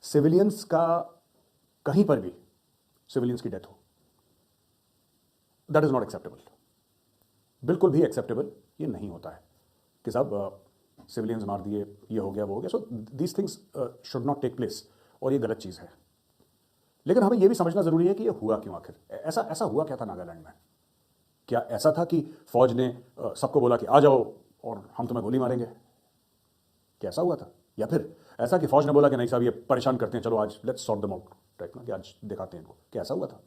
Civilians का कहीं पर भी सिविलियंस की डेथ हो, दैट इज नॉट एक्सेप्टेबल। बिल्कुल भी एक्सेप्टेबल ये नहीं होता है कि साहब सिविलियंस मार दिए, ये हो गया वो हो गया। So these things should not take place, और ये गलत चीज़ है। लेकिन हमें यह भी समझना जरूरी है कि ये हुआ क्यों आखिर, ऐसा ऐसा हुआ क्या था नागालैंड में। क्या ऐसा था कि फौज ने सबको बोला कि आ जाओ और हम तुम्हें गोली मारेंगे, क्या ऐसा हुआ था? या फिर ऐसा कि फौज ने बोला कि नहीं साहब ये परेशान करते हैं, चलो आज let's sort them out type ना, कि आज दिखाते हैं इनको, क्या ऐसा हुआ था?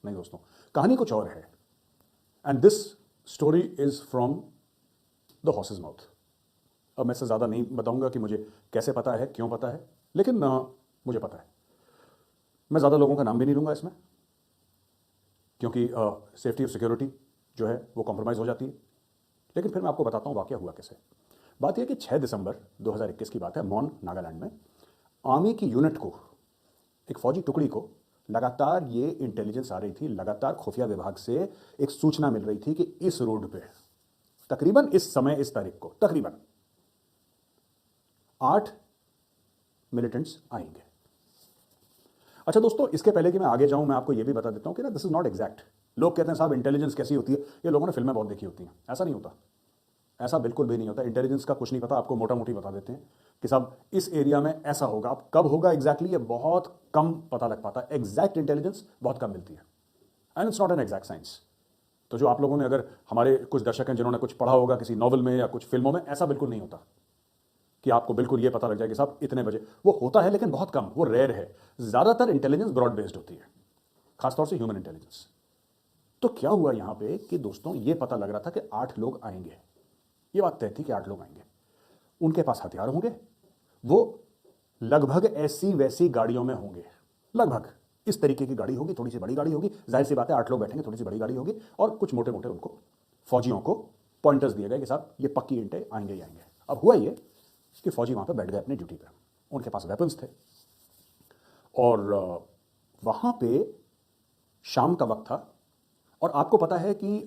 नहीं दोस्तों, कहानी कुछ और है। And this story is from the horse's mouth. अब मैं इससे ज़्यादा नहीं बताऊंगा कि मुझे कैसे पता है, क्यों पता है, लेकिन मुझे पता है। मैं ज़्यादा लोगों का नाम भी नहीं लूँगा इसमें, क्योंकि सेफ्टी और सिक्योरिटी जो है वो कॉम्प्रोमाइज़ हो जाती है। लेकिन फिर मैं आपको बताता हूँ वाकया हुआ कैसे। बात यह कि 6 दिसंबर 2021 की बात है, मॉन नागालैंड में आर्मी की यूनिट को, एक फौजी टुकड़ी को लगातार ये इंटेलिजेंस आ रही थी, लगातार खुफिया विभाग से एक सूचना मिल रही थी कि इस रोड पे तकरीबन इस समय, इस तारीख को तकरीबन 8 मिलिटेंट्स आएंगे। अच्छा दोस्तों, इसके पहले कि मैं आगे जाऊं, मैं आपको यह भी बता देता हूं कि ना दिस इज नॉट एग्जैक्ट। लोग कहते हैं साहब इंटेलिजेंस कैसी होती है, ये लोगों ने फिल्में बहुत देखी होती हैं। ऐसा नहीं होता, ऐसा बिल्कुल भी नहीं होता। इंटेलिजेंस का कुछ नहीं पता, आपको मोटा मोटी बता देते हैं कि साहब इस एरिया में ऐसा होगा। अब कब होगा एग्जैक्टली ये बहुत कम पता लग पाता है। एग्जैक्ट इंटेलिजेंस बहुत कम मिलती है, and it's not an exact science. तो जो आप लोगों ने, अगर हमारे कुछ दर्शक हैं जिन्होंने कुछ पढ़ा होगा किसी नॉवल में या कुछ फिल्मों में, ऐसा बिल्कुल नहीं होता कि आपको बिल्कुल ये पता लग जाए कि साहब इतने बजे। वो होता है लेकिन बहुत कम, वो रेयर है। ज्यादातर इंटेलिजेंस ब्रॉड बेस्ड होती है, खासतौर से ह्यूमन इंटेलिजेंस। तो क्या हुआ यहां पे कि दोस्तों ये पता लग रहा था कि 8 लोग आएंगे, ये बात तय थी कि 8 लोग आएंगे। उनके पास हथियार होंगे, वो लगभग ऐसी वैसी गाड़ियों में होंगे, लगभग इस तरीके की गाड़ी होगी, थोड़ी सी बड़ी गाड़ी होगी। जाहिर सी बात है 8 लोग बैठेंगे, थोड़ी सी बड़ी गाड़ी होगी, और कुछ मोटे मोटे उनको फौजियों को पॉइंटर्स दिए गए कि साहब ये पक्की इंटे आएंगे ही आएंगे। अब हुआ ये कि फौजी वहां पर बैठ गए अपनी ड्यूटी पर, उनके पास वेपन्स थे, और वहां पे शाम का वक्त था। और आपको पता है कि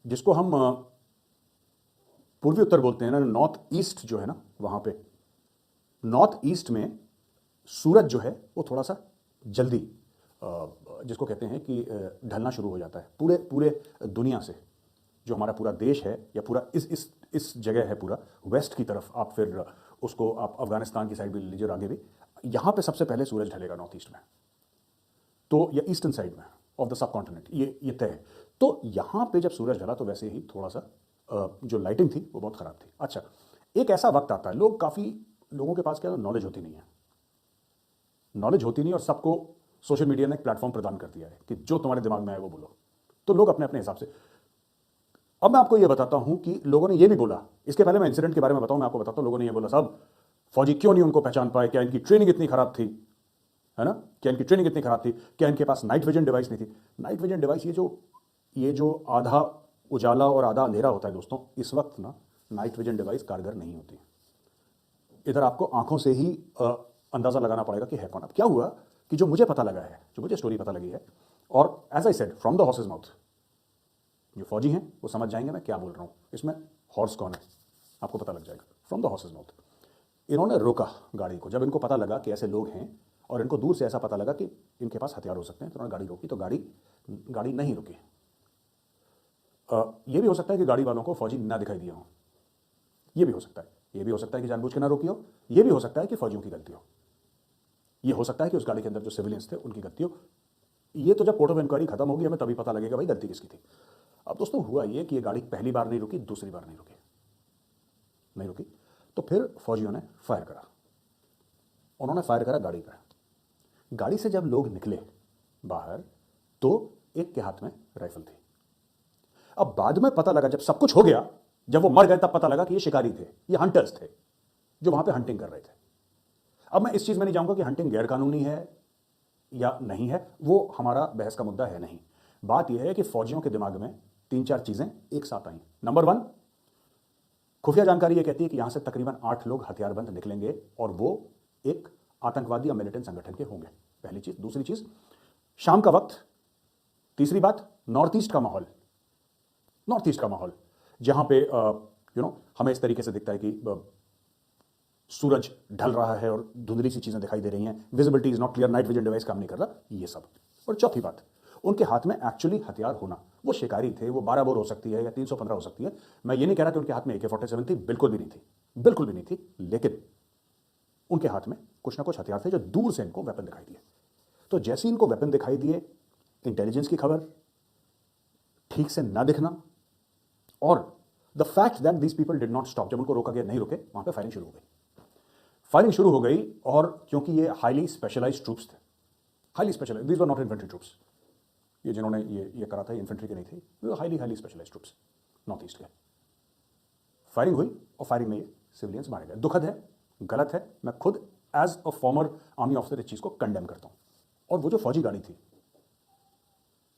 जिसको हम पूर्वी उत्तर बोलते हैं ना, नॉर्थ ईस्ट जो है ना, वहां पे नॉर्थ ईस्ट में सूरज जो है वो थोड़ा सा जल्दी, जिसको कहते हैं कि ढलना शुरू हो जाता है पूरे पूरे दुनिया से। जो हमारा पूरा देश है, या पूरा इस जगह है, पूरा वेस्ट की तरफ, आप फिर उसको आप अफगानिस्तान की साइड भी लीजिए और आगे भी, यहां पे सबसे पहले सूरज ढलेगा नॉर्थ ईस्ट में, तो या ईस्टर्न साइड में ऑफ द सब कॉन्टिनेंट, ये तय है। तो यहां पे जब सूरज ढला तो वैसे ही थोड़ा सा जो लाइटिंग थी वो बहुत खराब थी। अच्छा, एक ऐसा वक्त आता है, लोगों के पास क्या नॉलेज होती नहीं है, नॉलेज होती नहीं, और सबको सोशल मीडिया ने एक प्लेटफॉर्म प्रदान कर दिया है कि जो तुम्हारे दिमाग में आए वो बोलो, तो लोग अपने अपने हिसाब से। अब मैं आपको यह बताता हूं कि लोगों ने यह भी बोला, इसके पहले मैं इंसिडेंट के बारे में बताऊं, मैं आपको बताता हूं। लोगों ने यह बोला साहब फौजी क्यों नहीं उनको पहचान पाए, क्या इनकी ट्रेनिंग इतनी खराब थी, है ना, क्या इनकी ट्रेनिंग इतनी खराब थी, क्या इनके पास नाइट विजन डिवाइस नहीं थी। नाइट विजन डिवाइस, ये जो आधा उजाला और आधा अंधेरा होता है दोस्तों, इस वक्त ना नाइट विजन डिवाइस कारगर नहीं होती। इधर आपको आंखों से ही अंदाजा लगाना पड़ेगा कि है कौन। अब क्या हुआ कि जो मुझे पता लगा है, जो मुझे स्टोरी पता लगी है, और as I said from the horse's mouth, जो फौजी हैं वो समझ जाएंगे मैं क्या बोल रहा हूं, इसमें हॉर्स कौन है आपको पता लग जाएगा। फ्रॉम द हॉर्सेज माउथ, इन्होंने रोका गाड़ी को जब इनको पता लगा कि ऐसे लोग हैं, और इनको दूर से ऐसा पता लगा कि इनके पास हथियार हो सकते हैं, तो उन्होंने गाड़ी रोकी। तो गाड़ी नहीं रुकी। यह भी हो सकता है कि गाड़ी वालों को फौजी ना दिखाई दिया हो, यह भी हो सकता है। यह भी हो सकता है कि जानबूझ के ना रोकी हो, यह भी हो सकता है कि फौजियों की गलती हो, यह हो सकता है कि उस गाड़ी के अंदर जो सिविलियंस थे उनकी गलती हो। यह तो जब कोर्ट ऑफ इंक्वायरी खत्म होगी हमें तभी पता लगेगा भाई गलती किसकी थी। अब दोस्तों हुआ यह कि यह गाड़ी पहली बार नहीं रुकी, दूसरी बार नहीं रुकी, तो फिर फौजियों ने फायर करा। उन्होंने फायर करा गाड़ी पर। गाड़ी से जब लोग निकले बाहर, तो एक के हाथ में राइफल थी। अब बाद में पता लगा, जब सब कुछ हो गया, जब वो मर गए, तब पता लगा कि ये शिकारी थे, ये हंटर्स थे जो वहां पे हंटिंग कर रहे थे। अब मैं इस चीज में नहीं जाऊंगा कि हंटिंग गैर कानूनी है या नहीं है, वो हमारा बहस का मुद्दा है नहीं। बात यह है कि फौजियों के दिमाग में 3-4 चीजें एक साथ आई। नंबर 1, खुफिया जानकारी यह कहती है कि यहां से तकरीबन 8 लोग हथियारबंद निकलेंगे, और वो एक आतंकवादी या मिलिटेंट संगठन के होंगे, पहली चीज। दूसरी चीज, शाम का वक्त। तीसरी बात, नॉर्थ ईस्ट का माहौल, जहां पे हमें इस तरीके से दिखता है कि सूरज ढल रहा है और धुंधली सी चीज़ें दिखाई दे रही हैं, visibility is not clear, night vision device काम नहीं कर रहा, ये सब। और चौथी बात, उनके हाथ में एक्चुअली हथियार होना, वो शिकारी थे, वो 12 बोर हो सकती है या 315 हो सकती है। मैं ये नहीं कह रहा कि उनके हाथ में AK-47 थी, बिल्कुल भी नहीं थी, बिल्कुल भी नहीं थी, लेकिन उनके हाथ में कुछ ना कुछ हथियार थे जो दूर से इनको वेपन दिखाई दिए। तो जैसे इनको वेपन दिखाई दिए, इंटेलिजेंस की खबर, ठीक से ना दिखना, और the fact that these people did not stop, जब उनको रोका गया नहीं रुके, वहां पे फायरिंग शुरू हो गई। फायरिंग शुरू हो गई, और क्योंकि ये हाईली स्पेशलाइज्ड ट्रूप्स थे, highly specialised, these were not infantry troops, ये जिन्होंने ये करा था इन्फेंट्री के नहीं थे, highly specialised troops north east के। फायरिंग हुई और फायरिंग में ये सिविलियंस मारे गए। दुखद है, गलत है, मैं खुद as a former army officer इस चीज़ को कंडेम करता हूँ। और वो जो फौजी गाड़ी थी,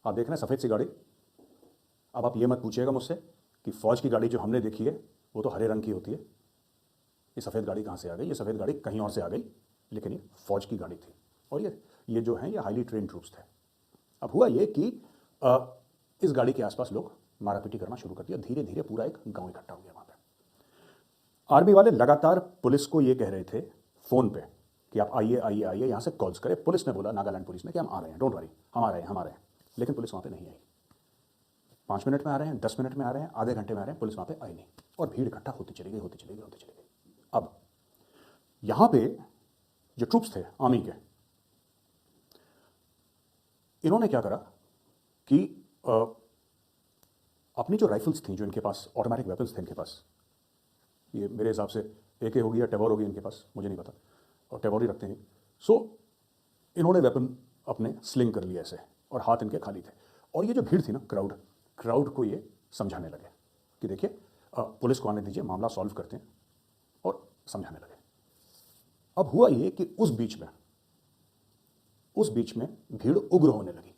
आप देख रहे हैं सफ़ेद सी गाड़ी, अब आप ये मत पूछिएगा मुझसे कि फौज की गाड़ी जो हमने देखी है वो तो हरे रंग की होती है, ये सफ़ेद गाड़ी कहाँ से आ गई? ये सफ़ेद गाड़ी कहीं और से आ गई, लेकिन ये फौज की गाड़ी थी, और ये जो हैं ये हाईली ट्रेन ट्रूप्स थे। अब हुआ ये कि इस गाड़ी के आसपास लोग मारापीटी करना शुरू कर दिया, धीरे धीरे पूरा एक गांव इकट्ठा हो गया वहाँ पे। आर्मी वाले लगातार पुलिस को ये कह रहे थे फ़ोन पे कि आप आइए आइए आइए, यहाँ से कॉल्स करें। पुलिस ने बोला, नागालैंड पुलिस ने, कि हम आ रहे हैं, डोंट वरी, हम आ रहे हैं, लेकिन पुलिस वहाँ पे नहीं आई। 5 मिनट में आ रहे हैं, 10 मिनट में आ रहे हैं, आधे घंटे में आ रहे हैं, पुलिस वहाँ पे आई नहीं, और भीड़ इकट्ठा होती चली गई। अब यहाँ पे जो ट्रूप्स थे आर्मी के, इन्होंने क्या करा कि अपनी जो राइफल्स थी, जो इनके पास ऑटोमेटिक वेपन्स थे इनके पास, ये मेरे हिसाब से AK होगी या टेबोर होगी इनके पास, मुझे नहीं पता, और टेबोर ही रखते हैं। सो इन्होंने वेपन अपने स्लिंग कर लिया ऐसे, और हाथ इनके खाली थे। और ये जो भीड़ थी ना, क्राउड को ये समझाने लगे कि देखिए पुलिस को आने दीजिए, मामला सॉल्व करते हैं, और समझाने लगे। अब हुआ ये कि उस बीच में भीड़ उग्र होने लगी।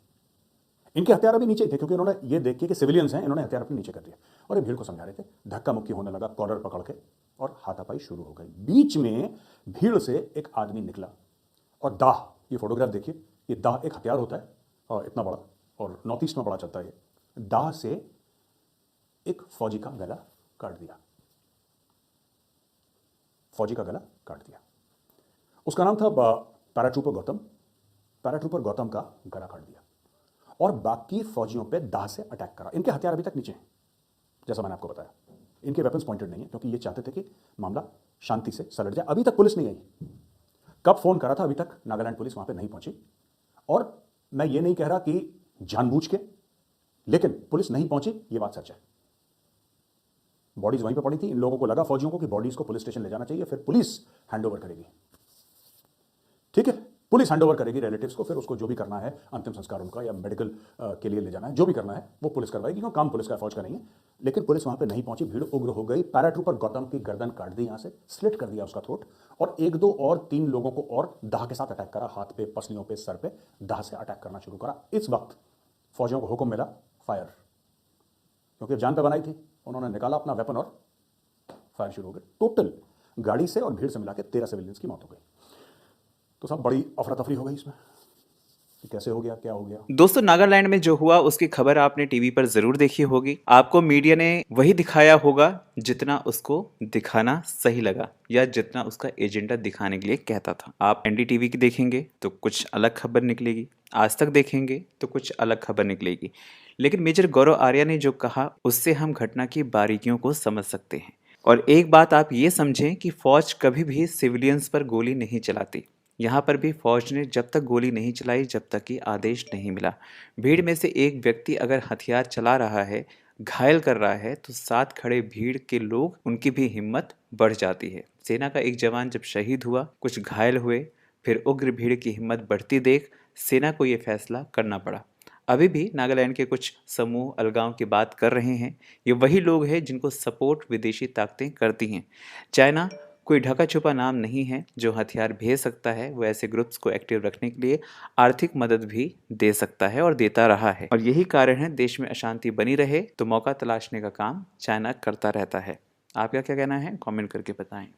इनके हथियार अभी नीचे थे, क्योंकि उन्होंने ये देख के कि सिविलियंस हैं, इन्होंने हथियार अपने नीचे कर दिए, और ये भीड़ को समझा रहे थे। धक्का मुक्की होने लगा, कॉलर पकड़ के, और हाथापाई शुरू हो गई। बीच में भीड़ से एक आदमी निकला, और दाह, ये फोटोग्राफ देखिए, ये दाह एक हथियार होता है और इतना बड़ा, और नॉर्थ ईस्ट में बड़ा चलता है। दाह से एक फौजी का गला काट दिया, उसका नाम था पैराट्रूपर गौतम का गला काट दिया, और बाकी फौजियों पे दाह से अटैक करा। इनके हथियार अभी तक नीचे हैं, जैसा मैंने आपको बताया, इनके वेपन्स पॉइंटेड नहीं है, क्योंकि ये चाहते थे कि मामला शांति से सलट जाए। अभी तक पुलिस नहीं आई, कब फोन करा था अभी तक नागालैंड पुलिस वहां पे नहीं पहुंची। और मैं ये नहीं कह रहा कि जानबूझ के, लेकिन पुलिस नहीं पहुंची, ये बात सच है। बॉडीज वहीं पे पड़ी थी, इन लोगों को लगा, फौजियों को, कि बॉडीज को पुलिस स्टेशन ले जाना चाहिए, फिर पुलिस हैंडओवर करेगी, ठीक है, पुलिस हैंडओवर करेगी रिलेटिव्स को, फिर उसको जो भी करना है, अंतिम संस्कार उनका या मेडिकल के लिए ले जाना है, जो भी करना है वो पुलिस करवाएगी, क्योंकि काम पुलिस का, फौज का नहीं है। लेकिन पुलिस वहां पे नहीं पहुंची, भीड़ उग्र हो गई। पैराट्रूपर गौतम की गर्दन काट दी, यहां से स्लिट कर दिया उसका थ्रोट, और 1, 2 और 3 लोगों को और दाह के साथ अटैक करा, हाथ पे, पसलियों पे, सर पे दाह से अटैक करना शुरू करा। इस वक्त फौजियों को हुक्म मिला फायर, क्योंकि जान पे बनाई थी, उन्होंने निकाला अपना वेपन और फायर शुरू हो गए। टोटल गाड़ी से और भीड़ से मिला के 13 सिविलियंस की मौत हो गई। तो सब बड़ी अफरा तफरी हो गई इसमें, कि कैसे हो गया, क्या हो गया। दोस्तों, नागालैंड में जो हुआ उसकी खबर आपने टीवी पर जरूर देखी होगी। आपको मीडिया ने वही दिखाया होगा जितना उसको दिखाना सही लगा, या जितना उसका एजेंडा दिखाने के लिए कहता था। आप NDTV की देखेंगे तो कुछ अलग खबर निकलेगी, आज तक देखेंगे तो कुछ अलग खबर निकलेगी, लेकिन मेजर गौरव आर्या ने जो कहा उससे हम घटना की बारीकियों को समझ सकते हैं। और एक बात आप ये समझें कि फौज कभी भी सिविलियंस पर गोली नहीं चलाती। यहाँ पर भी फौज ने जब तक गोली नहीं चलाई जब तक कि आदेश नहीं मिला। भीड़ में से एक व्यक्ति अगर हथियार चला रहा है, घायल कर रहा है, तो साथ खड़े भीड़ के लोग, उनकी भी हिम्मत बढ़ जाती है। सेना का एक जवान जब शहीद हुआ, कुछ घायल हुए, फिर उग्र भीड़ की हिम्मत बढ़ती देख सेना को ये फैसला करना पड़ा। अभी भी नागालैंड के कुछ समूह अलगाव की बात कर रहे हैं। ये वही लोग हैं जिनको सपोर्ट विदेशी ताकतें करती हैं। चाइना कोई ढका छुपा नाम नहीं है जो हथियार भेज सकता है। वो ऐसे ग्रुप्स को एक्टिव रखने के लिए आर्थिक मदद भी दे सकता है और देता रहा है, और यही कारण है देश में अशांति बनी रहे तो मौका तलाशने का काम चाइना करता रहता है। आपका क्या कहना है, कमेंट करके बताएं।